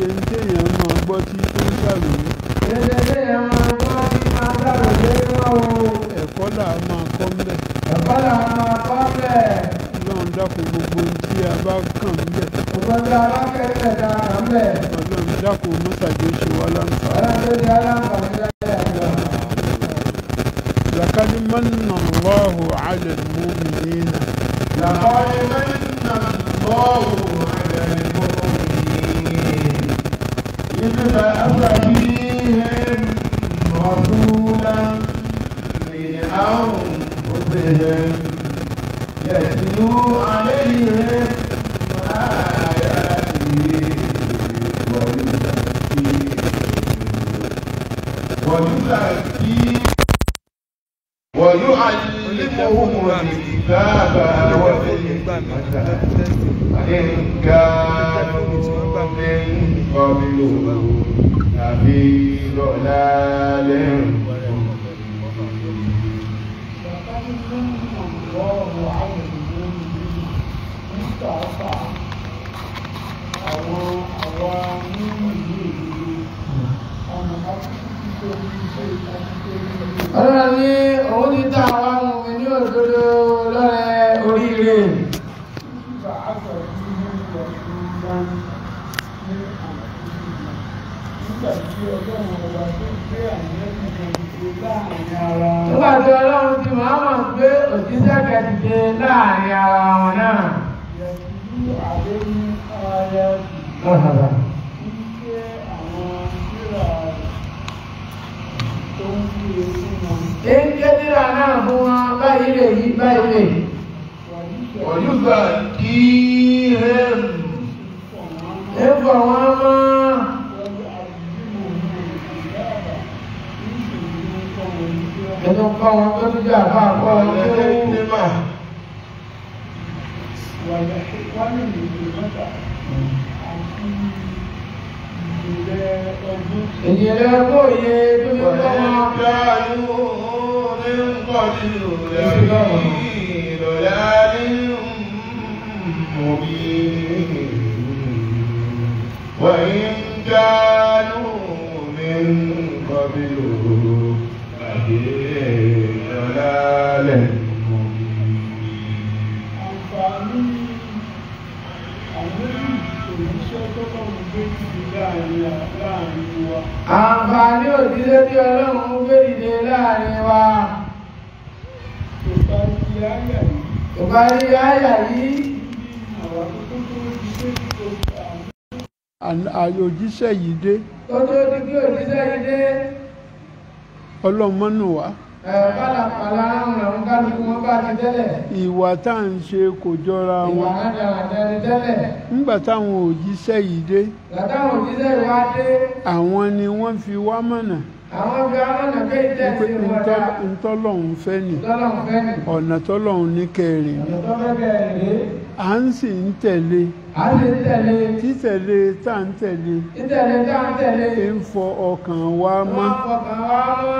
ṣe ń téèyàn máa gbọ́ tí tó ń ṣàròyé. Kéde téèyàn máa gbọ́ tí máa ṣàròyé náà o. Ẹ̀kọ́ là á máa kọ́ ńbẹ̀. Ẹ̀kọ́ là á máa kọ́ ńbẹ̀. Ọlọ́run dákun gbogbo ohun tí a bá kàn ńbẹ̀. Gbogbo tí a bá kẹ́kẹ́ ta ńbẹ̀. Ọlọ́run dákun mọ́sàdé ṣe wá láǹfààní. Ọlọ́run ṣe aláǹfààní láyé àjọ. لقد من الله على المؤمنين. لقد من الله على المؤمنين إذ بعث فيهم رسولا من أنفسهم يتلو عليهم آياته ويعلمهم الكتاب والحكمة وإن كانوا من قبل لفي ضلال Ọlọ́run ní òun ní ta àwọn ọmọ ní òdodo lọ́rẹ̀ oríire. Nígbà tí Ọlọ́run ti máa mọ̀ pé òjíṣẹ́ kẹ́dìdé láàrin ara wọn náà. Ìjẹ́dìrà náà fún wọn báyìí lè yí báyìí lè. Òyúgbà kí rẹ̀ ẹ̀fọ̀ wọn mọ́. Ẹ̀tọ́ kọ́ wọn tó tó jẹ́ àfá àkọ́ wọn tó ní mà. Ìjìnlẹ̀ ọgbọ́ òye tó ní kọ́ wọn. وإن كانوا من قبل لفي ضلال Àǹfààní òjíṣẹ́ tí Ọlọ́run ń gbé dìde láàrin wa. Ìparí àyà yìí. Òjíṣẹ́ yìí dé. Tó tó di kí òjíṣẹ́ yìí dé. Ọlọ́run mọ́nù wá. Pàlàpàlà àwọn ọ̀rọ̀ kálukú wọn bá ti tẹ́lẹ̀. Ìwà tá à ń ṣe kò jọra wọn. Ìwà àdáradá ni tẹ́lẹ̀. Nígbà táwọn òjíṣẹ́ yìí dé. Látàwọn òjíṣẹ́ ìwà dé. Àwọn ni wọ́n fi wá mọ̀nà. Àwọn fi amọ̀nà pé ìtẹ́sí wọn dá. Ntọ́lọ́hun fẹ́ nì. Tọ́lọ́hun fẹ́ nì. Ọ̀nà tọ́lọ́hun ní kẹrin. Ọ̀nà tó fẹ́ kẹrin rèé. À ń sì ń tẹ̀lé. À ń sì ń tẹ̀lé. Títẹ̀lé tá à ń tẹ̀lé. Títẹ̀lé tá à ń tẹ̀lé. ń fọ ọkàn wa mọ́. Wọ́n fọkàn wa mọ́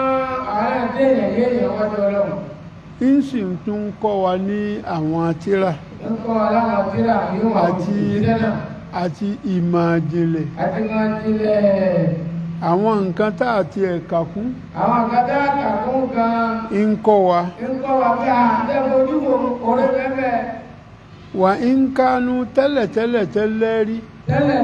àárẹ̀ déèyàn yéèyàn wájú Ọlọ́run. ń sì tún kọ́ wa ní àwọn tírà. Ń kọ́ wa láwọn tírà yóò wà òjíṣẹ́ náà. Àti ìmọ̀ àjìnlẹ̀. Àti ìmọ̀ àjìnlẹ̀. Àwọn nǹkan tá àti ẹ̀ka kún. Àwọn nǹkan tá àkà kún gan. ń kọ́ wa. Ń kọ́ wa bí a jẹ́ fojú wo orí fẹ́fẹ́. Wà ń kánú tẹ́lẹ̀ rí. Tẹ́lẹ̀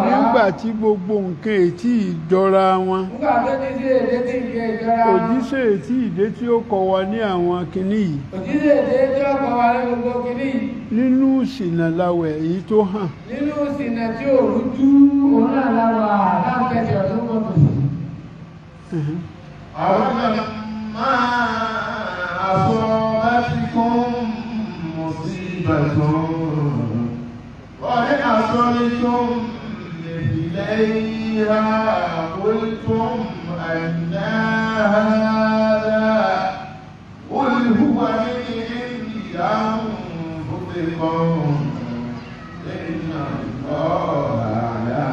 nígbà tí gbogbo nǹkan ètí ìjọra wọn. Nígbà tó ti sí èdè tí ìjẹ́ ìjọra wọn. Òjíṣẹ́ ètí ìdé tí ó kọ́ wa ní àwọn kinní yìí. Òjíṣẹ́ èdè tí ó kọ́ wa ní gbogbo kinní yìí. Nínú ìsìnà lawẹ̀ èyí tó hàn. Nínú ìsìnà tí ò rújú òun náà láwà láǹkẹ́sì ọ̀tún gbogbo. àwọn máa àfọ láti kún مصيبة وإن أصلتم إليها قلتم أن هذا قل هو من عند أنفسكم إن الله على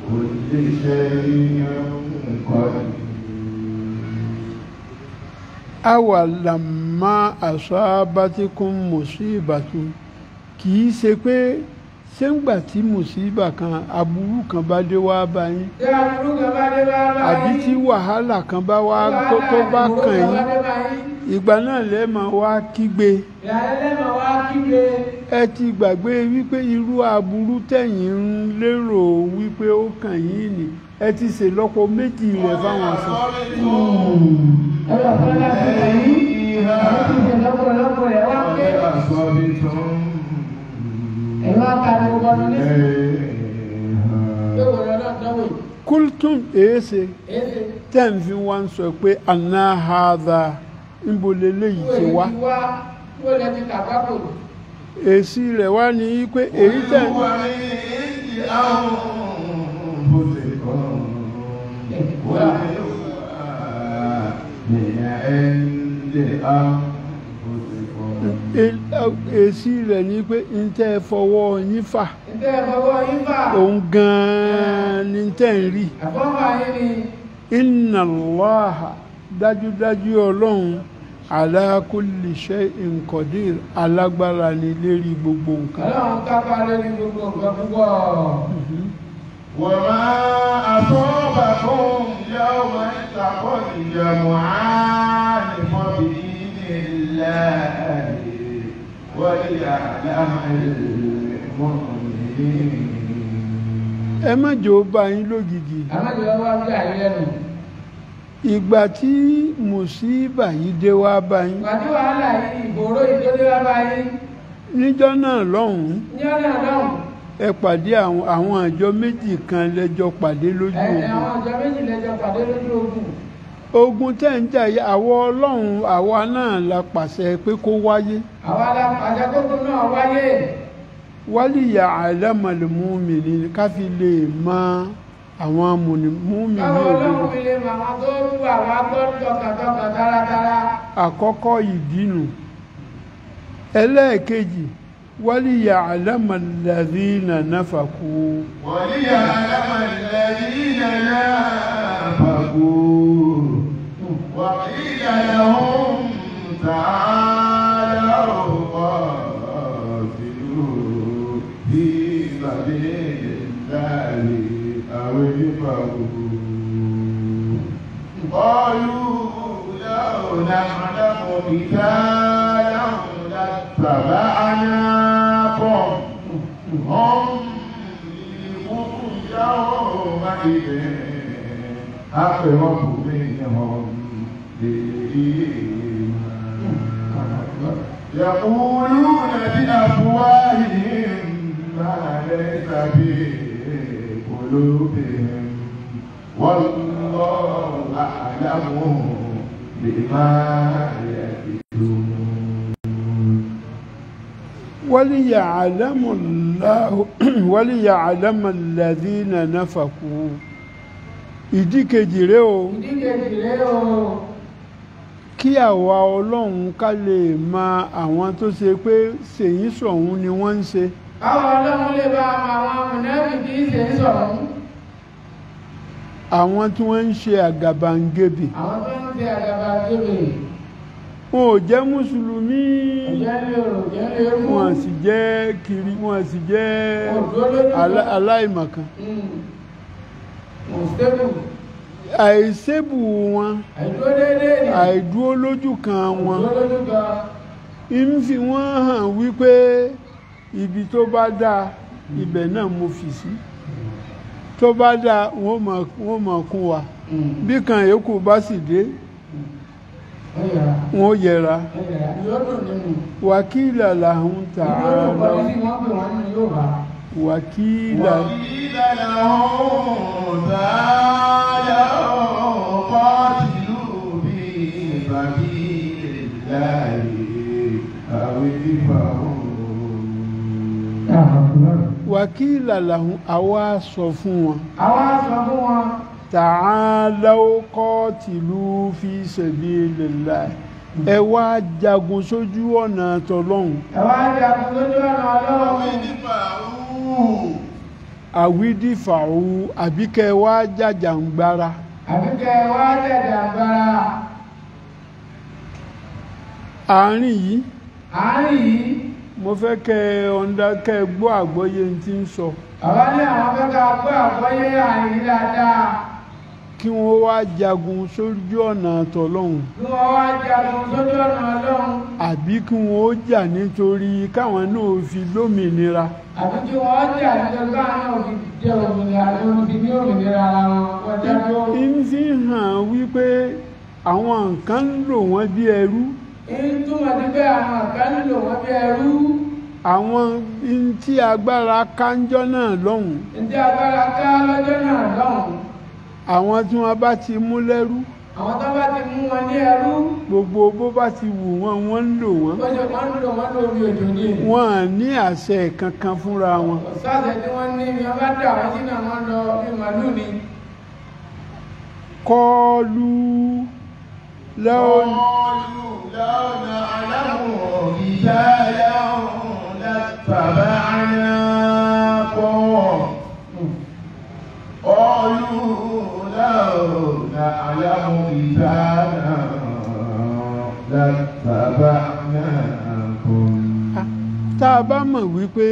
كل شيء قدير awàlàmà àṣàbátíkún mùsíbàtú kìí ṣe pé ṣé ńgbà tí mùsíbà kan aburú kan bá dé wá bá yín Tí aburú kan bá dé bá bá àbí yín. tí wàhálà kan bá wá tó bá kàn yín ìgbà náà lẹ máa wá kígbe Ìyàlẹ́lẹ́mọ̀ wá kígbe. ẹ ti gbàgbé wípé irú aburú tẹ̀yìn ń lérò wípé ó kàn yín ni ẹ ti ṣèlọ́po méjì rẹ̀ fáwọn sàn. Ẹ̀rọ kan láti rẹ̀ yín. Àwọn ti ṣe lọ́pọ̀lọpọ̀ rẹ̀ wá pé. Ẹ̀rọ akadé gbọ́dọ̀ ní. Yóò wọlé ọlọ́dọ́wò. Kultum èéṣe Èsè. tẹ́ ń fi wá ń sọ pé àná haza níbo leléyìí ti wá Wọ́n lè ti kàgbákò. èsì rẹ̀ wá ní pé èyí tẹ̀ èsì rẹ̀ ní pé ń tẹ́ fọwọ́ yín fà Ìtẹ́ ìfọwọ́ yín fà. òun gan-an ní tẹ́ ń rí Àfọ́fà yín ni. inna Allaha dájúdájú ọlọ́run ala kulli shay'in qadir alágbára ni lérí gbogbo nǹkan. Ọlọ́run kápá lórí gbogbo nǹkan púpọ̀. وما أصابكم يوم التقى الجمعان فبإذن الله وليعلم المؤمنين. ẹ má jẹ́ ó bá yín lójijì Àmọ́jọ́ wá bí àìlẹ́nu. ìgbà tí mùsíbà yìí dé wá bá yín Pàdé wàhálà yìí ìgboro ìdólé wá bá yín. níjọ́ náà lọ́hùn-ún Ní ọ̀nà náà. ẹ pàdé àwọn àjọ méjì kan lẹ́jọ́ pàdé lójú ogun Àwọn ọjọ́ méjì lẹ́jọ́ pàdé lójú ogun. ogun tẹ́ ń jà yìí àwọ ọlọ́run àwa náà la pàṣẹ pé kó wáyé Àwa la àjẹkókò náà wáyé. wálìyà àlámàlùmúmìnì ká fi lè mọ àwọn múmìnì Báwo òdodo Ọlọ́run fi lè mọ àwọn tó rú àwọn agbọ́dọ̀ tọkàntọkà dáradára. àkọ́kọ́ ìdínú ẹlẹ́ẹ̀kejì wálìyà àlámàlàdínà náfàkú وليعلم الذين نافقوا وقيل لهم تعالوا قاتلوا في سبيل الله أو ادفعوا قالوا لو نعلم قتالا لاتبعناكم هم يومئذ أقرب منهم للإيمان يقولون بأفواههم ما ليس في قلوبهم والله أعلم بما يكتمون وليعلم الذين نفقوا ìdí kejì rẹ̀ o Ìdíje ìdílé o. kí àwa ọlọ́run ká lè mọ àwọn tó ṣe pé ṣèyí sọ̀hún ni wọ́n ń ṣe Káwọn Ọlọ́run lè bá àwọn mùnẹ́bì kì í ṣe ń sọ̀rọ̀. àwọn tí wọ́n ń ṣe àgàbàǹgebè Àwọn tó ń ṣe àgàbàgebè. wọn ò jẹ́ mùsùlùmí Ìjẹ́ ní òrò jẹ́ ní ewu. wọn sì jẹ́ kiri wọn sì jẹ́ aláìmọ̀kan Mùsùlùmí. àìsébù wọn Àìdúró déédéé ni. àìdúró lójú kan wọn Àìdúró lójú kan. ń fi wọ́n hàn wípé ibi tó bá dáa ibẹ̀ náà mo fi sí tó bá dáa wọ́n mọ̀ kún wa bí kan yòókù bá sì dé wọ́n yẹra wàkílà làwọn tààrà wàkílà وقيل لهم تعالوا قاتلوا في سبيل الله أو ادفعوا wàkílà làwọn àwa sọ fún wọn Àwọn aṣọ fún wọn. ta'alaw qatilu fi sabilillah ẹ wá jagun sójú ọ̀nà tọlọ́hun Ẹ̀wá jẹ́ àkọsójú ọ̀nà Ọlọ́run. àwídìfàwù àbíkẹ́ wá jàjàǹgbara Àbíkẹ́ wá jẹ̀dẹ̀ àgbára. àárín yìí Àárín yìí mo fẹ́ kẹ́ gbọ́ àgbọ́yé tí ń sọ. Àwa ní àwọn fẹ́ ká gbọ́ àgbọ́yé àyè dáadáa. Kí wọ́n wá jagun sójú ọ̀nà tọlọ́hun. Kí wọ́n wá jagun sójú ọ̀nà Ọlọ́run. Àbí kí wọ́n ó jà nítorí káwọn náà fi lómìnira. Àbí kí wọ́n jà nítorí káwọn náà fi jẹ òmìnira lórí fi ní òmìnira ara wọn jájọ́. ń fi hàn wípé àwọn nǹkan ń lò wọ́n bí ẹrú. ń túmọ̀ sí pé àwọn kan ń lò wọ́n bí ẹrú. Àwọn tí agbára káńjọ́ náà lọ́hùn. Tí agbára ká lọ́jọ́ náà lọ́hùn. Àwọn tí wọ́n bá ti mú lẹ́rú. Àwọn tó bá ti mú wọn ní ẹrú. Gbogbo bó bá ti wù wọ́n wọ́n ń lò wọ́n. Wọ́n ń lò wọ́n lórí òjò ní. Wọ́n à ní àṣẹ kankan fúnra wọn. Ọ̀sáàṣẹ tí wọ́n ní ni wọ́n bá dà wọ́n sínú àwọn lọ bí màlúù ni. Kọlu lẹ́wọ̀n. نعلم رجالا لاتبعناكم قالوا لو نعلم رجالا لاتبعناكم. Tá a bá mọ̀ wípé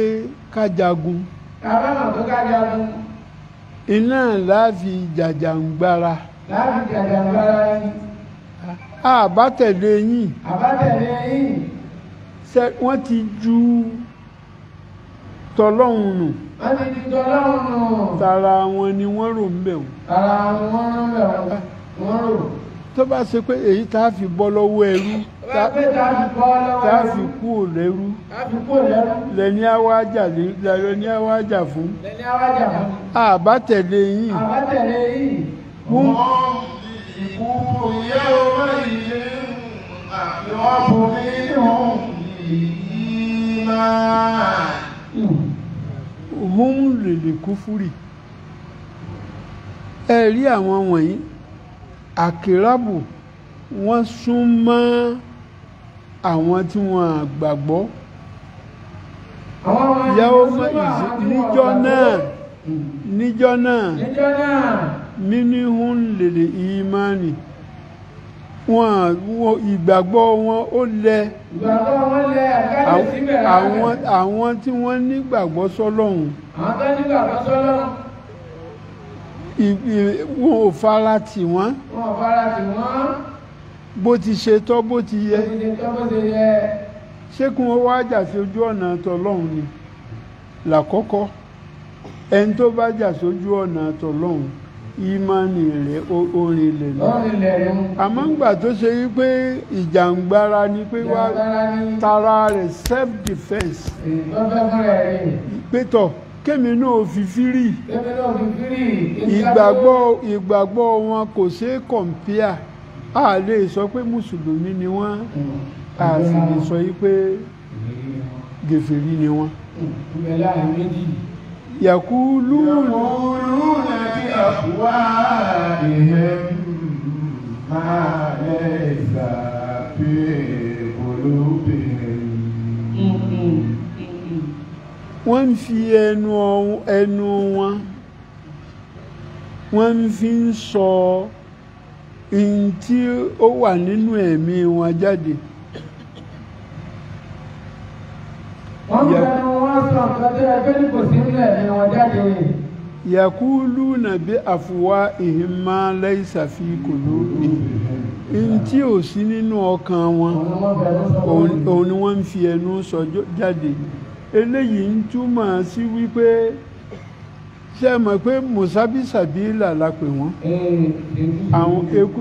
ká jagun. Tá a bá mọ̀ tó ká jagun. Iná láàfi jàjàǹgbara. Láàfi jàjàǹgbara yín. Àbátẹ̀lé yín. Àbátẹ̀lé yín. Wọ́n ti ju tọlọ́hun nù. Wọ́n ti ju tọlọ́hun nù. Tara wọn ni wọ́n rò ń bẹ̀ wọ́n. Tara wọn rò ń bẹ̀ wọ́n rò. Tó bá ṣe pé èyí tá a fi bọ́ lọ́wọ́ ẹrú. Tá a fi kú ò lẹ́rú. Lẹ́ni àwájà fún. Àbátẹ̀lé yín. Àbátẹ̀lé yín. الكفر يومئذ أقرب منهم للإيمان. Hum lèlè kúfúrì. Ẹ rí àwọn wọ̀nyí àkìrábù wọ́n sún mọ́ àwọn tí wọ́n gbàgbọ́. Yàwó níjọ́ náà minihun lèlè ìmáni wọn ìgbàgbọ́ wọn ó lẹ. Àwọn tí wọ́n nígbàgbọ́ sọ́lọ́hun. Wọn ò fara tì wọ́n. Bó ti ṣe tọ́ bó ti yẹ. Ṣé kí wọ́n wá jà sí ojú ọ̀nà tọlọ́hun ni? Lákọ́kọ́ ẹni tó bá jà sójú ọ̀nà tọlọ́hun ìmánì rẹ̀ orin ilẹ̀ lọ. Àmọ́ ńgbà tó ṣe wípé ìjàǹgbara ni pé wá tara rẹ̀ self defence. Pétọ̀ kémi náà fi fírì. Ìgbàgbọ́ wọn kò ṣe é kọ̀m̀píà. A lè sọ pé mùsùlùmí ni wọ́n. A sì lè sọ wípé gèfèrí ni wọ́n. يقولون بأفواههم ما ليس في قلوبهم. wọ́n fi ẹnu wọn wọ́n fi ń sọ ohun tí ó wà nínú ẹ̀mí wọn jáde. Yakuluna bi afwahihim ma laysa fi qulubihim. Tí ò sí nínú ọkàn wọn òun ni wọ́n ń fi ẹnu sọ jáde. Eléyìí ń túmọ̀ sí wípé ṣé mọ̀ pé mùsábísàbílà la pè wọ́n. Àwọn eku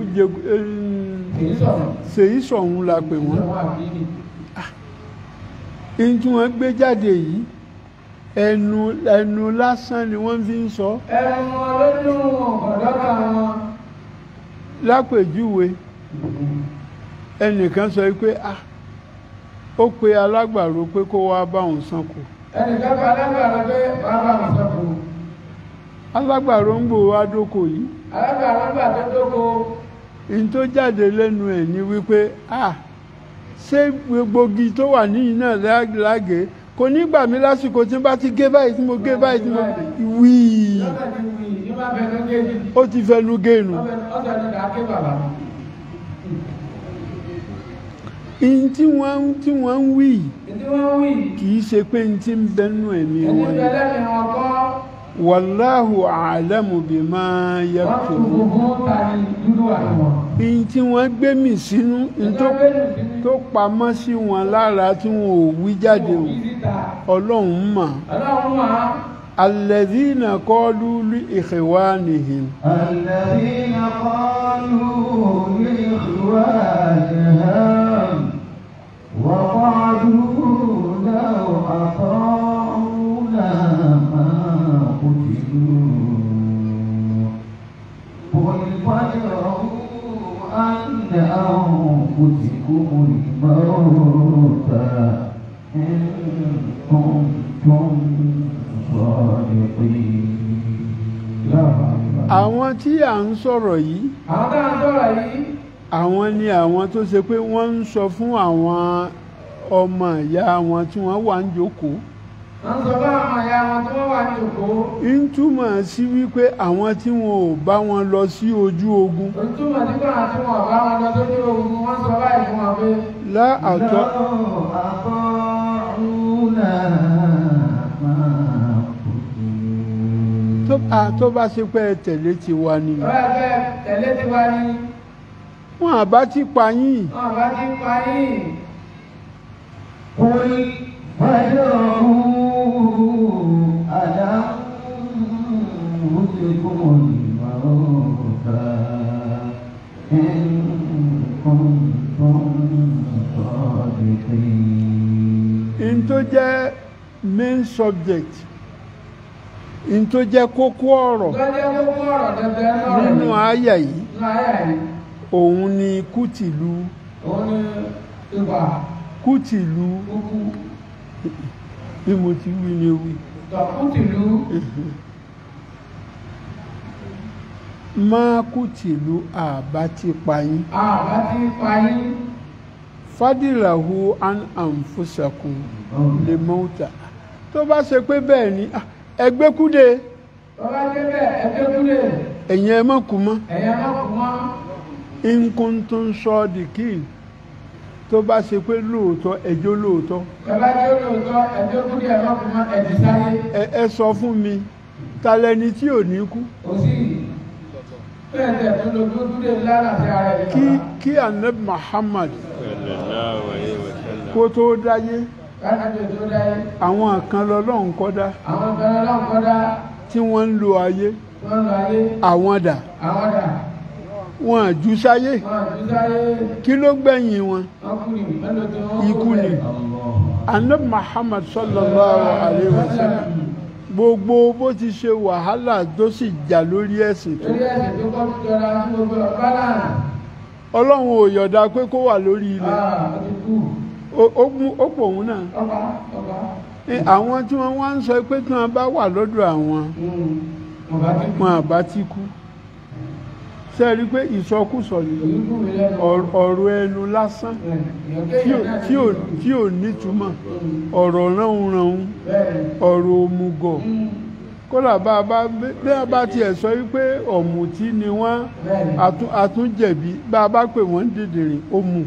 ṣèyí sọ̀hún la pè wọ́n. Tí wọ́n gbé jáde yìí ẹnu lásán ni wọ́n fi ń sọ. Ẹnu ọlọ́dún ọ̀dọ́ta wọn. Lápèjúwe ẹnìkan sọ pé ó pe alágbàro pé kó wá bá òun sanko. Ẹnìkan pe alágbàro pé wá bá òun sanko. Alágbàro ń gbò wá dóko yìí. Alágbàro ń gbà tó dóko. In tó jáde lẹ́nu ẹ̀ ni wípé ṣé gbogbo igi tó wà níyìn náà lágé kò ní gbà mí lásìkò tí n bá ti gé báyìí tí mo gé báyìí tí mo wíì ó ti fẹnu géènù. in tí wọ́n ń wí Ìdí wọ́n wí. kì í ṣe pé in tí ń bẹnu ẹ̀mí Ẹni wọn ni bẹ̀rẹ̀ mi wọn kọ́. wallahu a'lamu bima Wọ́n tún yaktumun gbogbo ta ni dúdú àwọn. in tí wọ́n gbé mì sínú in tó pamọ́ sí wọn lára tí wọn ò wí jáde o ọlọ́run mọ̀ Ọlọ́run máa. alladhina qalu li ikhwanihim الذين قالوا لإخوانهم وقعدوا لو أطاعونا ما قتلوا قل فادعوا أن أنفسكم الموت إن كنتم صادقين. àwọn tí à ń sọ̀rọ̀ yìí Àwọn tá à ń sọ̀rọ̀ yìí. àwọn ni àwọn tó ṣe pé wọ́n ń sọ fún àwọn ọmọ ìyá wọn tí wọ́n wà ń jókòó Wọ́n sọ fún àwọn ìyá wọn tí wọ́n wà ní òkú. ń túmọ̀ sí wípé àwọn tí wọn ò bá wọn lọ sí ojú ogun Ojúmọ̀ nígbà tí wọ́n bá wọn lọ sójú ogun, wọ́n sọ báyìí fún wọn pé. láàtọ́ tó bá ṣe pé ẹ tẹ̀lé ti wa ni Ọ̀rẹ́ ẹgbẹ́ tẹ̀lé ti wá ní. wọn àbá ti pa yín Wọ́n bá ti pa yín. قل فادعوا على أنفسكم الموت إن كنتم صادقين. in tó jẹ́ main subject in tó jẹ́ kókó ọ̀rọ̀ Lọ́jọ́ gbogbo ọ̀rọ̀ tẹ̀tẹ̀ náà. nínú àyà yìí Nínú àyà yìí. òun ni kùtìlú Òun ni ibà kùtìlú kúkú. bí mo ti wí ni wí Tọ̀kútìlú. má kùtìlú àbá ti pa yín Àbá ti pa yín. fádìràhù an anfusakum lè mọ́ta tó bá ṣe pé bẹ́ẹ̀ ni ẹgbẹ́ kúdé Bọ́lá débẹ̀ ẹgbẹ́ kúlẹ̀. ẹ̀yin ẹ má kú mọ́ Ẹ̀yà má kú mọ́. in kuntum sadiqin tó bá ṣe pé lóòótọ́ ẹjọ́ lóòótọ́ Bàbá jẹ́ olóòótọ́ ẹgbẹ́ kúlẹ̀ ẹ̀ má kú mọ́ ẹ̀dì sáyé. ẹ sọ fún mi ta lẹni tí ò ní kú Kò sí bẹ́ẹ̀ tẹ̀ tó lo kúlẹ̀ lálàsí ara ẹ̀ kí anabi Muhammad kó tó dáyé Káàkiri tó dáyé. àwọn kan lọ́lọ́run kọ́dá Àwọn ìbẹ̀rẹ̀ náà kọ́dá. tí wọ́n ń lo ayé Wọ́n lọ ayé. àwọn dà Àwọn dà. wọn àjú sáyé Wọ́n àjú sáyé. kí ló gbẹ̀yìn wọn Wọ́n kú ni mélòó tí wọ́n ikú ni anabi Muhammad sallallahu alayhi wa sallam gbogbo bó ti ṣe wàhálà tó sì jà lórí ẹ̀sìn tó Lórí ẹ̀sìn tó kọ́ jọra tí gbogbo ọ̀pá náà. ọlọ́run ò yọ̀dá pé kó wà lórí ilẹ̀ Ó ti kú. ó pò òun náà Ọba. àwọn tí wọ́n wá ń sọ pé tí wọ́n bá wà lọ́dọ̀ àwọn Ọba ti kú. wọn àbá ti kú ṣe rí i pé ìsọkúsọ ni Èyí kú mi lẹ́nu. ọ̀rọ̀ ẹnu lásán tí ò nítumọ̀ ọ̀rọ̀ ránhunrànhun ọ̀rọ̀ òmùgọ̀ kódà bí a bá tiẹ̀ sọ wípé ọ̀mùtí ni wọ́n àtúnjẹ̀bi bá a bá pè wọ́n dìdìrìn ó mu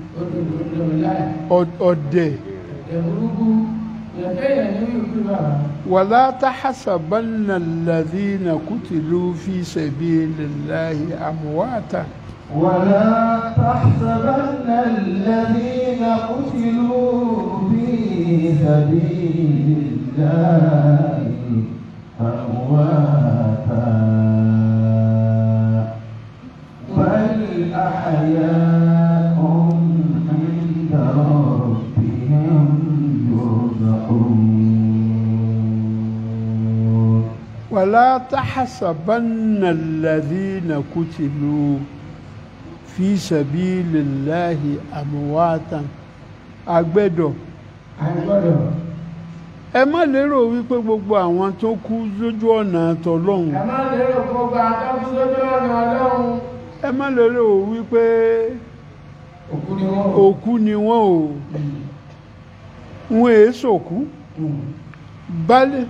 ọ̀dẹ̀ wàlá tahasabanna alladhina kutilu fi sabilillahi amwata. ولا تحسبن الذين قتلوا في سبيل الله أمواتا بل أحياء عند ربهم يرزقون. ولا تحسبن الذين قتلوا fi sabilillahi amwatan agbẹ́dọ̀ ẹ má lérò wípé gbogbo àwọn tó kú lójú ọ̀nà tọlọ́hun ẹ má lérò gbogbo àwọn tó kú lójú ọ̀nà Ọlọ́hun ẹ má lérò wípé òkú ni wọ́n o wọ́n èé sòkú bálẹ̀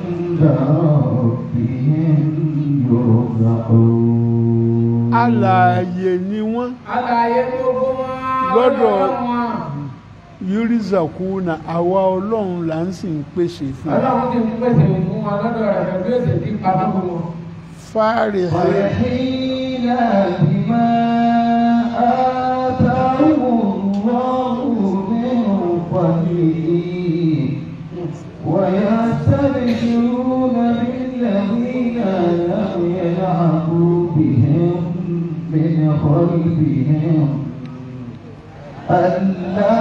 عند ربهم يرزقون alààyè ni wọ́n Alààyè gbogbo wọn. Lọ́dọ̀ wọn. yurizakuna àwa ọlọ́run là ń sì ń pèsè fún wọn. Ọlọ́run ti ń pèsè fún wọn lọ́dọ̀ rẹ̀ pẹ̀lú èsè tí ń pa gbogbo wọn. fáàrẹ̀ فرحين بما آتاهم الله من فضله ويستبشرون بالذين لم يلحقوا بهم من خلفهم ألا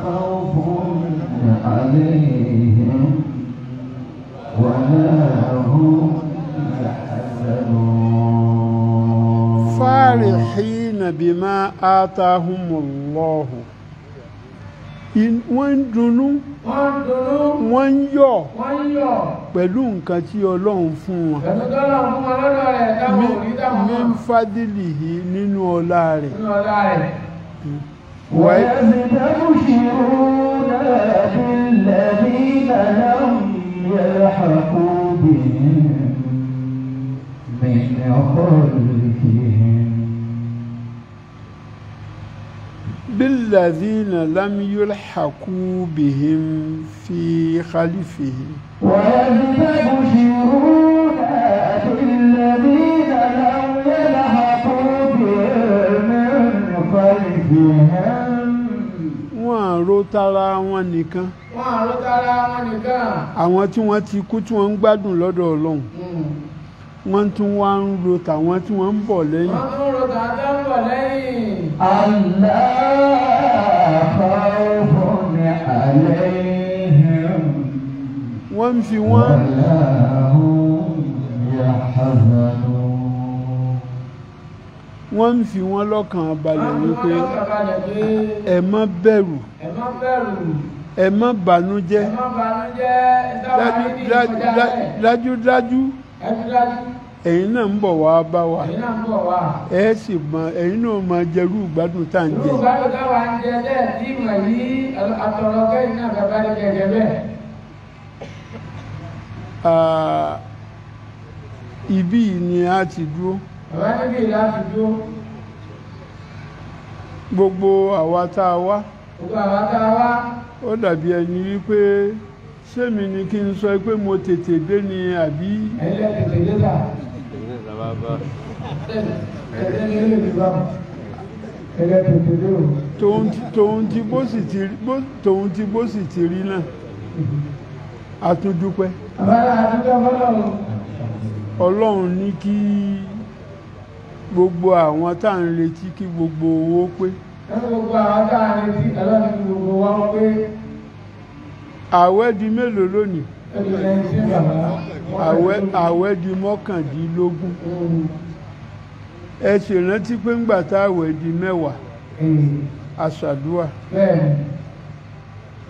خوف عليهم ولا هم farihina bima atahumullahu wọ́n ń dunnú Wọ́n dunnú. wọ́n ń yọ̀ Wọ́n yọ̀. pẹ̀lú nǹkan tí ọlọ́run fún wọn Pẹ̀lú tọ́lọ̀ fún wọn lọ́dọ̀ rẹ̀ táwọn ò rí táwọn min mọ̀. fadilihi nínú ọlá rẹ̀ Nínú ọlá rẹ̀. ويستبشرون بالذين لم يلحقوا بهم من خلفهم بالذين لم يلحقوا بهم في خلفهم ويستبشرون بالذين لم يلحقوا بهم من خلفهم wọ́n àrò tara wọn nìkan Wọ́n àrò tara wọn nìkan. àwọn tí wọ́n ti kú tí wọ́n ń gbádùn lọ́dọ̀ ọlọ́run wọ́n tún wá ń ro tàwọn tí wọ́n ń bọ̀ lẹ́yìn Wọ́n tún rò tàbí ń bọ̀ lẹ́yìn. ألا خوف عليهم wọ́n ń fi wọ́n ولا هم يحزنون wọ́n ń fi wọ́n lọ́kàn balẹ̀ Wọ́n wípé fi wọ́n lọ́kàn balẹ̀ pé ẹ má bẹ̀rù ẹ má bẹ̀rù. ẹ má bànújẹ́ Ẹ má bànújẹ́. Ìtawà ní ìdí ìkọjá rẹ̀. dájúdájú Dájúdájú. ẹ̀yin náà ń bọ̀ wá bá wa Èyí náà ń bọ̀ wá. ẹ sì mọ ẹ̀yin náà máa jẹrú ìgbádùn tá à ń jẹ Irú ìgbádùn táwa ń jẹ bẹ́ẹ̀ tí ìmọ̀ yìí àtọ̀rọ̀ kẹ́yìn náà bàbá ní kẹ̀kẹ́ bẹ́ẹ̀. ibí yìí ni a ti dúró Bàbá níbi láti dúró. gbogbo àwa tá a wá Gbogbo àwọn tá a wá. ó dàbí ẹni wípé sẹ́mi ni kí n sọ pé mo tètè dé ni àbí Ẹ̀yin lẹ́ tètè dé tà. Ẹ̀yin lẹ́ tètè bá. Ẹ̀yin tètè dé o. tòun ti bó sì ti rí náà a tún dúpẹ́ Àbára àdúgbò fọlọ́run. ọlọ́run ní kí gbogbo àwọn tá à ń retí kí gbogbo owó pé Ẹni gbogbo àwọn tá a retí ẹlọ́ni gbogbo wa ń pé àwẹ̀ di mélòó lónìí ẹni lẹ́yìn sí bàbá. àwẹ̀ di mọ́kàndínlógún ẹ sì rántí pé ńgbà tá àwẹ̀ di mẹ́wàá aṣàdúà Bẹ́ẹ̀ni,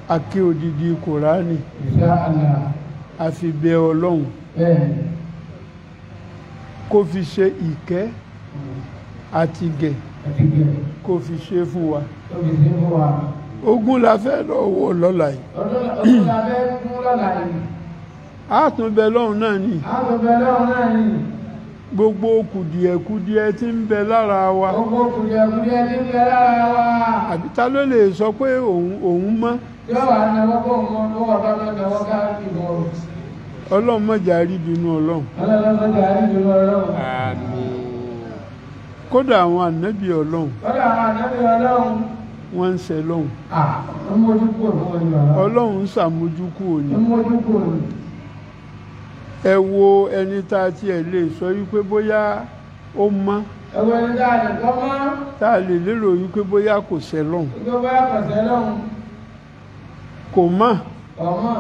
àké odidi kùránì ìṣá àlà. àfi bẹ ọlọ́run Bẹ́ẹ̀ni, kó fi ṣe ìkẹ́ àti gẹ̀ àti gẹ̀. kó fi ṣe fún wa Tóbi sí fún wa. ogún la fẹ́ lọ́wọ́ lọ́la yìí Ọdún la fẹ́ fún lọ́la yìí. a tún bẹ lọ́run náà ni A tó bẹ lọ́run náà ni. gbogbo kùdìẹ̀kudiẹ tí ń bẹ lára wa Gbogbo kùdìẹ̀kùdìẹ̀ tí ń bẹ lára wa. àbí ta ló lè sọ pé òun mọ́ Yóò wá náwó kó mọ tó wà bá lọ́dọ̀ wọ́n ká ìbò. ọlọ́run mọ̀jà rí bínú ọlọ́run Ọlọ́lọ́mọdé àríjùlọ ọlọ́run. kódà àwọn ànábì ọlọ́run Lọ́dọ̀ àwọn ànábì ọlọ́run. wọ́n ń ṣe lọ́hùn Ń mójú kúrò fún ẹni bàbá. ọlọ́run ṣàmójúkú òní Ń mójú kúrò ní. ẹ wo ẹni tá a tiẹ̀ lè sọ wípé bóyá ó mọ́ Ẹwọ́ ẹni dáadé kọ́ mọ́. tá a lè lérò wípé bóyá kò ṣẹ lọ́hùn Ìjọba àpàṣẹ lọ́hùn. kò mọ́ Ọmọ.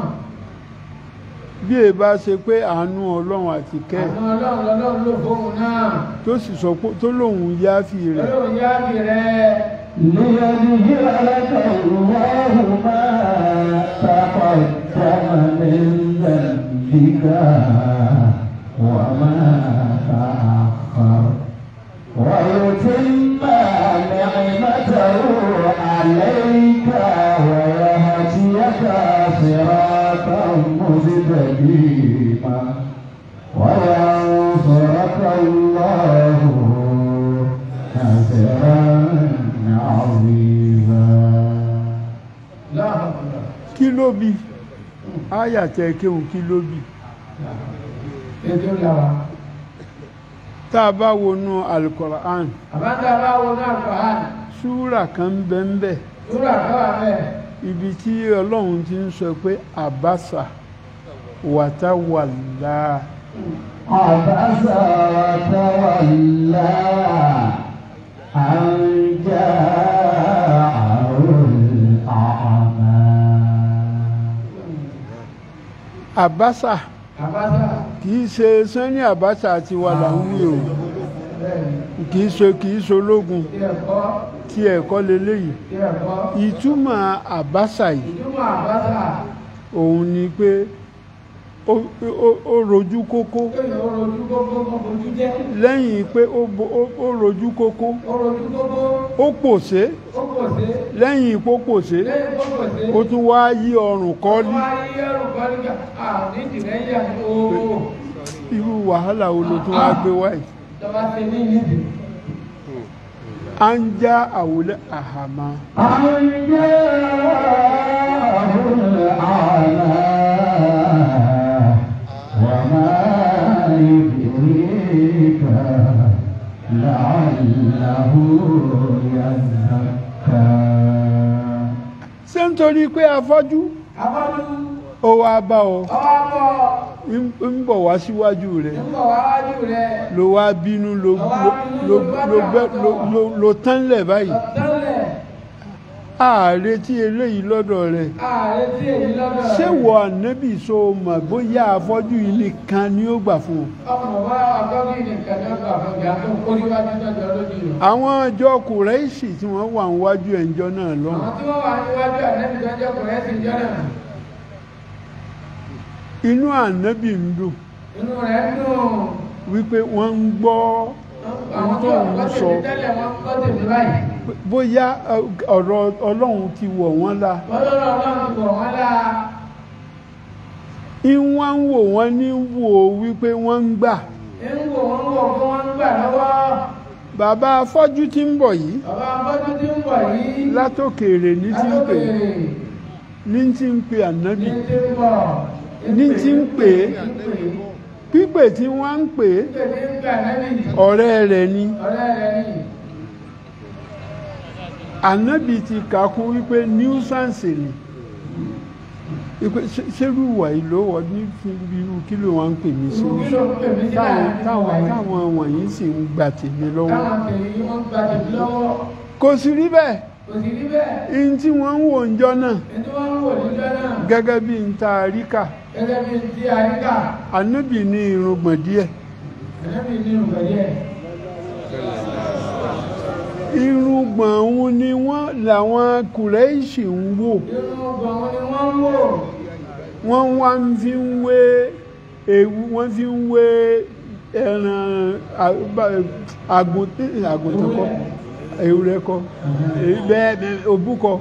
bí e bá ṣe pé àánú ọlọ́run àti kẹ́ ẹ̀ Àwọn ọlọ́run lọ́lọ́run ló fóun náà. tó sì sọ pé tó lòun yááfì rẹ̀ Ọlọ́run yá fi rẹ̀. ليجزي لك الله ما تقدم من ذنبك وما تأخر ويتم نعمته عليك ويهديك صراطا مستقيما وينصرك الله أجرا عظيما. kí ló bí ayàtẹ̀ kéhùn kí ló bí tá a bá wọnú Al-Qur'an súrà kan bẹ́ẹ̀ ibi tí Ọlọ́run ti ń sọ pé àbásà wàtàwàlá عبس وتولى أن جاءه الأعمى. àbásà kìí ṣe Sani Abacha àti wà láwùí o kìí ṣe ológun tí ẹ̀kọ́ leléyìí ìtumọ̀ àbásà yìí òun ni pé ó rojú kókó lẹ́yìn pé ó rojú kókó ó pòṣé lẹ́yìn pó pòṣé ó tún wá yí ọrùn kọ́lí irú wàhálà wo ló tún wá gbé wáyé à ń já àwòlẹ́ àhàmà وما يدريك لعله يزكى. ṣé nítorí pé afọ́jú ó wá bá ọ ń bọ̀ wá síwájú rẹ̀ ló wá bínú ló tánlẹ̀ báyìí ààrẹ tí eléyìí lọ́dọ̀ rẹ̀ ṣé wọ ànábì so mọ̀ bóyá afọ́jú yìí nìkan ni ó gbà fún ọ. àwọn ọjọ́ Kùrẹ́ṣì tí wọ́n wà níwájú ẹ̀ńjọ́ náà lọ́hùn. inú ànábì ń dùn wípé wọ́n ń gbọ́ ohun tó ń sọ bóyá ọ̀rọ̀ Ọlọ́run ti wọ̀ wọ́n la ìwọ́n ń wò wọ́n ní wò wípé wọ́n ń gbà bàbá afọ́jú tí ń bọ̀ yìí látòkèèrè ní tí ń pè ànábì ní tí ń pè é pípè tí wọ́n ń pè é ọ̀rẹ́ rẹ̀ ni ànábì ti kàkún wípé nuisance ni ṣerú wà ìlò wọ ní irú kí ló wọ́n ń pè mí sí táwọn wọ̀nyí sì ń gbà tèmi lọ́wọ́ kò sí rí bẹ́ẹ̀ in tí wọ́n ń wò ńjọ́ náà gẹ́gẹ́ bí n ta àríkà ànábì ní irùngbọ̀n díẹ̀ irùngbọ̀n òun ni wọ́n làwọn Kùrẹ́ṣì ń wò wọ́n wá ń fi ń wé ewu wọ́n fi ń wé ẹran àgùntàn kọ́ ewúrẹ́ kọ́ bẹ́ẹ̀ òbúkọ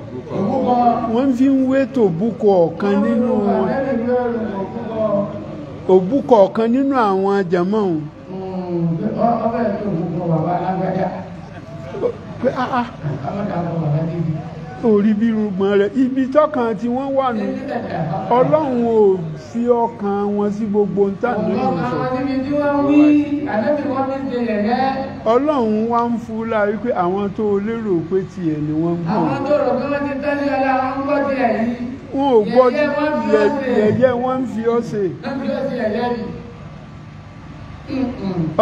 wọ́n fi ń wé tòbúkọ ọ̀kan nínú wọn òbúkọ ọ̀kan nínú àwọn jàmọ́ òun pé orí bí irùngbọ̀n rẹ̀ ibi tọ́kàn tí wọ́n wà nù Ọlọ́run ò fi ọkàn wọn sí gbogbo ń tà nínú ìsọ̀ Ọlọ́run wá ń fúlá wípé àwọn tó lérò pé tiẹ̀ ni wọ́n ń gbọ́ wọn ò gbọ́ yẹ̀yẹ́ wọ́n ń fi ọ́ ṣe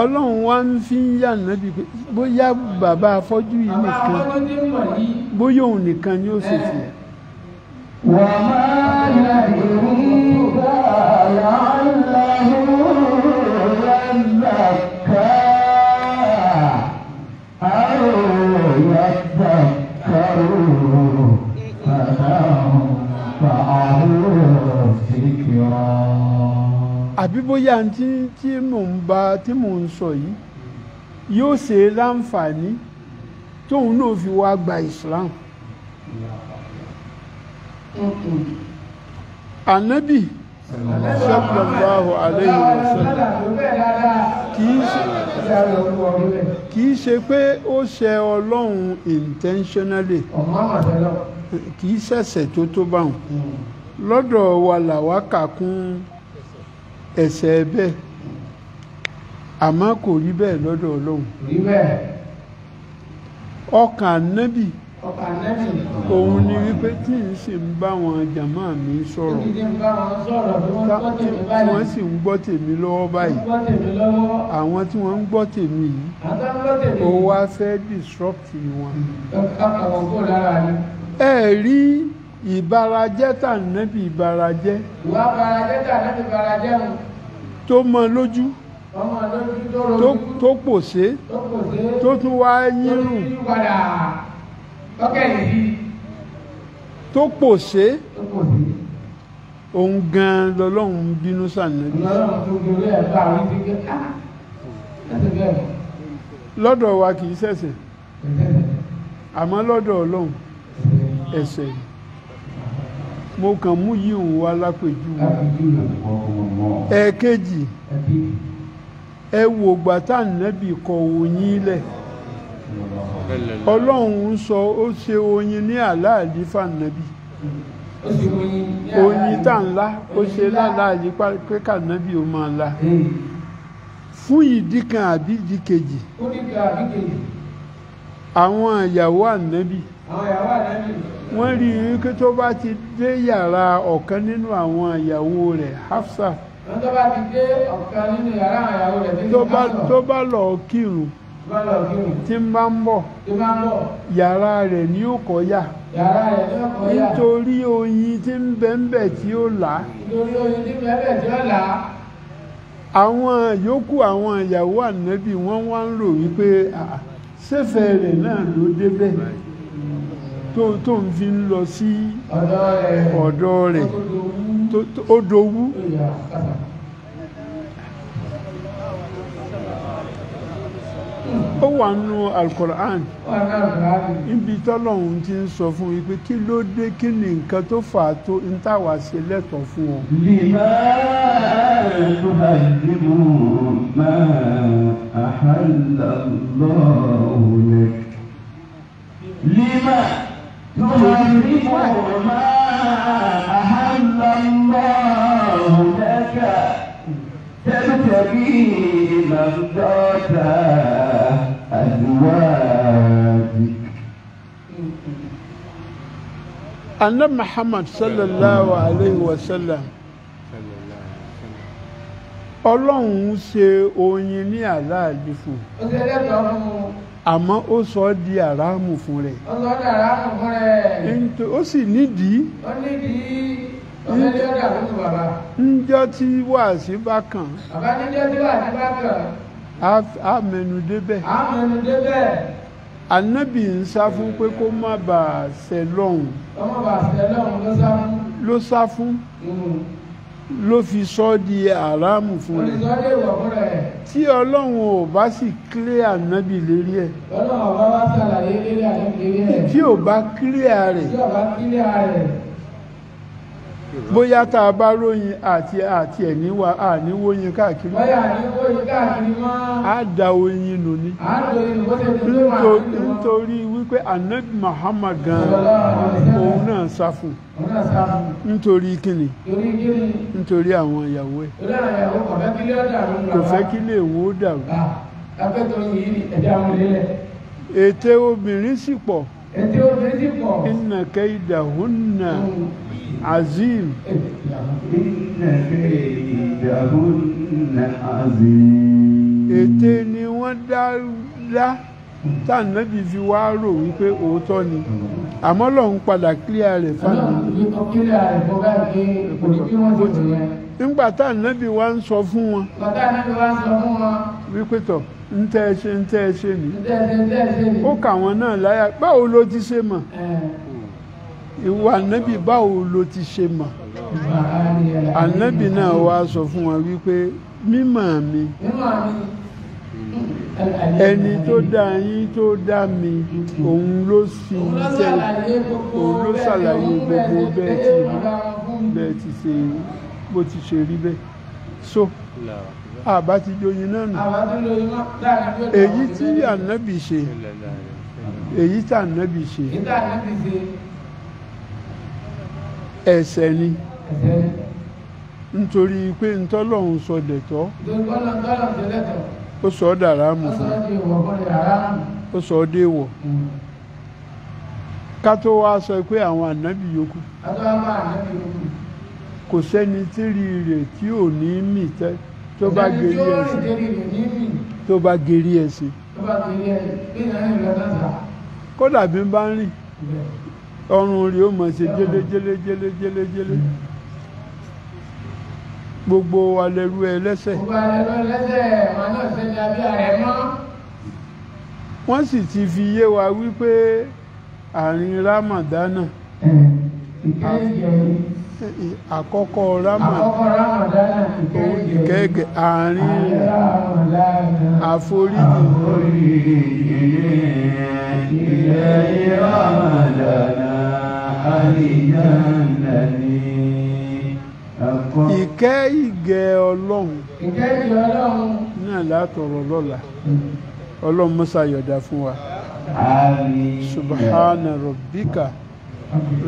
Ọlọ́run wá ń fi ń yà nábì pé bóyá bàbá afọ́jú yìí nìkan bóyá òun nìkan ni ó ṣe tiẹ̀. وما يدريك لعله يزكى أو يذكر فتنفعه الذكرى. àbí bóyá tí mò ń sọ yìí yóò ṣe láǹfààní tóun náà fi wá gba Islam. ànábì sallallahu alayhi wa sallam kì í ṣe pé ó ṣe Ọlọ́run intentionally kì í ṣẹ̀ṣẹ̀ tó bá wọn lọ́dọ̀ wa làwa kà kún ẹ̀ṣẹ̀ bẹ́ẹ̀ àmọ́ kò rí bẹ́ẹ̀ lọ́dọ̀ Ọlọ́run ọkàn Ànábì òun ni wípé tí n sì ń bá wọn jàmáà mi sọ̀rọ̀ wọ́n sì ń gbọ́ tèmi lọ́wọ́ báyìí àwọn tí wọ́n ń gbọ́ tèmi yìí ó wá fẹ́ disrupt wọn. ẹ rí ìbarajẹ́ tànàbí ìbarajẹ́ tó mọ lójú tó pòṣé tó tún wá yírùn tó pòṣé òun gan lọ́lọ́run bínú sànàbí lọ́dọ̀ wa kì í ṣẹ̀ṣẹ̀ àmọ́ lọ́dọ̀ Ọlọ́run ẹ̀ṣẹ̀ mo kàn mú yìí òun wá lápèjú ẹ̀ẹ̀kejì ẹ wò gbàtà nẹ́bì kọ oyin lẹ̀ Ọlọ́run sọ ó ṣe oyin ní àláàlí fànàbí oyin tá ńlá ó ṣe láàlí pé kànàbí ó máa la fún ìdí kan àbí ìdí kejì àwọn ìyàwó ànábì wọ́n rí i pé tó bá ti dé yàrá ọ̀kan nínú àwọn ìyàwó rẹ̀ Hafsa tó bá lọ kírun tí ń bá ń bọ̀ yàrá rẹ̀ ní ó kọ́yà nítorí oyin tí ń bẹ́ńbẹ̀ tí ó là àwọn yòókù àwọn ìyàwó ànábì wọ́n wá ń rò wípé ṣẹ́fẹ̀ rẹ̀ náà ló débẹ̀ tó ń fi ń lọ sí ọ̀dọ̀ rẹ̀ ó dowú. ó wà nínú Al-Qur'an níbi tọ́lọ́run ti ń sọ fún wípé kí ló dé kí ni nǹkan tó fà á tó ń tàwà ṣe lẹ́tọ̀ọ́ fún ọ. lima tuharrimu ma ahalla Allahu lak lima tuharrimu ma ahalla Allahu lak tabtaghi mardata azwajik. Annabi Muhammad sallallahu alayhi wa sallam Ọlọ́run ṣe oyin ní àláàlí fún àmọ́ ó sọ ọ́ di àrámù fún rẹ̀ ó sì nídìí ńjọ́ tí wàásí bá kàn á mẹ́nu débẹ̀ Ànábì ń sá fún pé kó má bàa ṣẹ̀ lọ́hùn ló sá fún ló fi sọ di àrámù fún rẹ̀ tí Ọlọ́run ò bá sì clear Ànábì lérí ẹ̀ tí ò bá clear rẹ̀ bóyá tá a bá ròyìn àti ẹ̀níwá àníwóyin káàkiri á da oyin nù ní nítorí wípé Ànábì Muhammad gan òun náà sá fún nítorí kíni nítorí àwọn ìyàwó ẹ̀ kò fẹ́ kí lè wọ́n ó dàrú ète obìnrin sì pọ̀ inna kaydahunna azim ète ni wọ́n dá tànàbí fi wá rò wípé òótọ́ ni àmọ́ lọ́hun padà clear rẹ̀ fáwọn nígbà tànàbí wá ń sọ fún wọn wípé tọ̀ ń tẹ́ ẹ ṣe ní ó kà wọ́n náà láyà báwo ló ti ṣe mọ̀ ìwà ànábì báwo ló ti ṣe mọ̀ ànábì náà wá sọ fún wọn wípé mímọ̀ mi ẹni tó dá yín tó dá mi òun ló fi òun ló ṣàlàyé gbogbo bẹ́ẹ̀ ti ṣe bó ti ṣe rí bẹ́ẹ̀ so àbá ti joyin náà nù èyí tí ànábì ṣe èyí tí ànábì ṣe ẹ̀ṣẹ̀ ni nítorí pé ntọ́lọ́hún sọ dẹ̀tọ́ ó sọ ọ́ dàrámù fún ó sọ ọ́ déwọ̀ ká tó wá sọ pé àwọn ànábì yòókù kò sẹ́ni tí rí rẹ̀ tí ò ní mì tó bá gerí ẹ̀sìn tó bá gerí ẹ̀sìn kódà bí n bá ń rìn ọrùn rí ó mọ̀ ṣe jẹ́lẹ́jẹ́lẹ́jẹ́lẹ́jẹ́lẹ́ gbogbo wa lẹ́rú ẹlẹ́ṣẹ̀ wọ́n sì ti fi yé wa wípé àárín Ramadana àkọ́kọ́ Ramadana ìkẹ́gẹ́ àárín àforíjì ilẹ̀ Ramadana àríyànlẹ́ni ìkẹ́ ìgẹ́ Ọlọ́run náà látọ̀rọ̀ lọ́la Ọlọ́run mọ́sá yọ̀dá fún wa subhana rabbika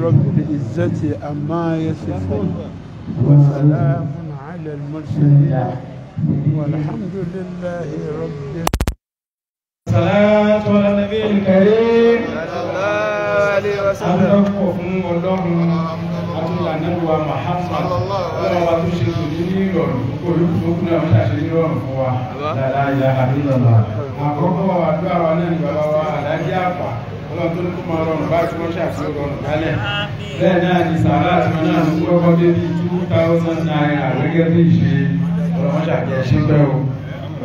rabbil izzati amma yasifun wa salamun ala al-mursalin walhamdulillahi rabbil salatu ala nabiyil karim sallallahu alaihi wasallam Ànábì wa Muhammad ọlọ́run wa tó ṣe tòní ní ìrọ̀rùn olùkútókù náà wọ́n ṣàṣe ní ìrọ̀rùn fún wa la ilaha illallah. Àkọ́kọ́ àdúrà wa náà ní bàbá wa Àlájì Àgbà ọlọ́run tó ní kó máa rọrùn báyìí tí wọ́n ṣàfihàn rọrùn kálẹ̀. Bẹ́ẹ̀ náà ni sàrà àti wọn náà ní kọ́kọ́ dé bí 2000 naira gẹ́gẹ́ bí ìṣe ọlọ́run ṣàjẹ́ ṣe pẹ́ o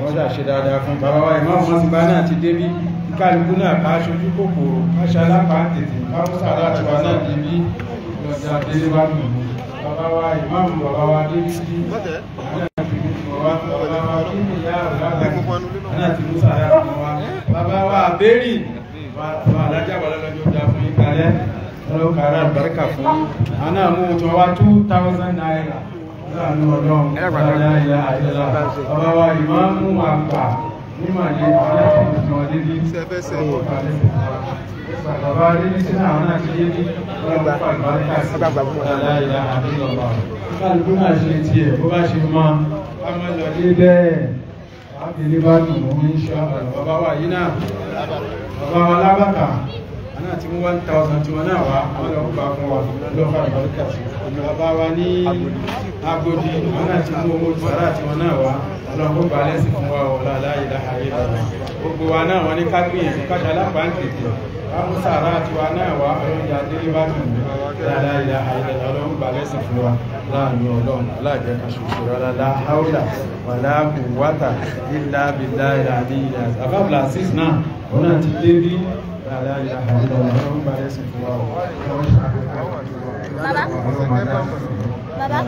wọ́n ṣàṣe dáadáa fún bàbá wa ìmáàmù wọn ti bá náà ti dé bí kálukú náà ká aṣojú kòkòrò ká ṣalápá tètè ká mú sàrà àti wọn náà dé bí lọ́jà délé wá nù bàbá wa ìmáàmù bàbá wa dé sí bàbá wa kí ni ìyá ọ̀gá àti musa ya fún wa bàbá wa àbẹ́rì bàbá alájà wà lọ́jọ́ ọjà fún ìkàlẹ̀ ọlọ́wọ́ kàrà àbáríkà fún àná mú tí wọ́n wá 2000 naira láàánú ọlọ́run bàbá wa ìmáàmù àgbà nímọ̀ ní àwọn àti ìwọ̀n dédé bàbá dédé sí àwọn àti dédé ọlọ́pàá àgbàríkà sí aláìlá àdínlọ́wà kálùkù náà ṣe tí ẹ̀ bó bá ṣe mọ́ àmọ́lọ́dé bẹ́ẹ̀ àbílé bá dùn mọ́ ní ṣọ́ bàbá wa yìí náà bàbá wa lábàtà náà tí mú 1000 tí wọ́n náà wá àwọn ọlọ́pàá fún wa lọ́pàá àgbàríkà sí bàbá wa ní Agodi àwọn náà tí mú owó sàrà tí wọ́n náà wá ọlọ́pàá bá lẹ́sì fún wa ọ̀la láìlá àyílọ́wà gbogbo wa náà wọ́n ní ká gbìyànjú káṣà lápàá ń tètè àwọn sàrà àti wa náà wá ọlọ́jà délé bá dùn láìlá àyílọ́wà ọlọ́pàá bá lẹ́sì fún wa láàánú ọlọ́run aláàjẹ́ kan ṣoṣo rárá láháúlà wà láàbù wátà ilá bìlá ìlàdí ìyá àbábìlà 6 náà wọ́n náà ti dé bí láìlá àyílọ́wà ọlọ́pàá bá lẹ́sì fún wa Baba.